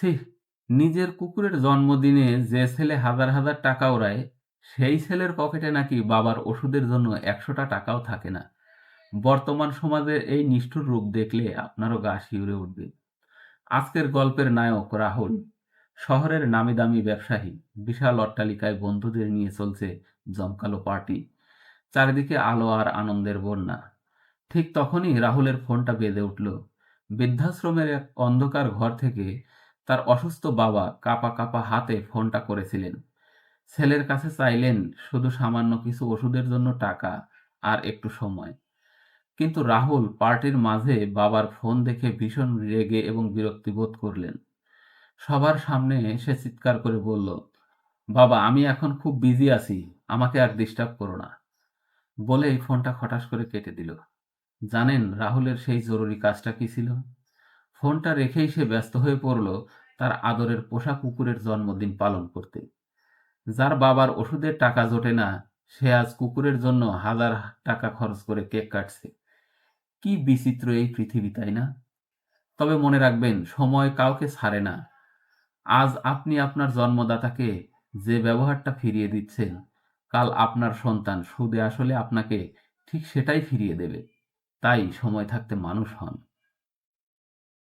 ছিঃ! নিজের কুকুরের জন্মদিনে যে ছেলে হাজার হাজার টাকা ওড়ায়, সেই ছেলের পকেটে নাকি বাবার ওষুধের জন্য ৳১০০ থাকে না। বর্তমান সমাজের এই নিষ্ঠুর রূপ দেখলে আপনারও গা শিউরে উঠবে। আজকের গল্পের নায়ক রাহুল। শহরের নামি-দামি ব্যবসায়ী। বিশাল অট্টালিকায় বন্ধুদের নিয়ে চলছে জমকালো পার্টি। চারিদিকে আলো আর আনন্দের বন্যা। ঠিক তখনই রাহুলের ফোনটা বেজে উঠল। বৃদ্ধাশ্রমের এক অন্ধকার ঘর থেকে তার অসুস্থ বাবা কাঁপা কাঁপা হাতে ফোনটা করেছিলেন। ছেলের কাছে চাইলেন শুধু সামান্য কিছু ওষুধের জন্য টাকা আর একটু সময়। কিন্তু রাহুল পার্টির মাঝে বাবার ফোন দেখে ভীষণ রেগে এবং বিরক্তি বোধ করলেন। সবার সামনে সে চিৎকার করে বলল, বাবা আমি এখন খুব বিজি আছি, আমাকে আর ডিস্টার্ব করো না। বলেই ফোনটা খটাস করে কেটে দিল। জানেন রাহুলের সেই জরুরি কাজটা কি ছিল? ফোনটা রেখেই সে ব্যস্ত হয়ে পড়ল তার আদরের পোষা কুকুরের জন্মদিন পালন করতে। যার বাবার ওষুধের টাকা জোটে না, সে আজ কুকুরের জন্য হাজার টাকা খরচ করে কেক কাটছে। কি বিচিত্র এই পৃথিবী, তাই না? তবে মনে রাখবেন, সময় কাউকে ছাড়ে না। আজ আপনি আপনার জন্মদাতাকে যে ব্যবহারটা ফিরিয়ে দিচ্ছেন, কাল আপনার সন্তান সুদে আসলে আপনাকে ঠিক সেটাই ফিরিয়ে দেবে। তাই সময় থাকতে মানুষ হন।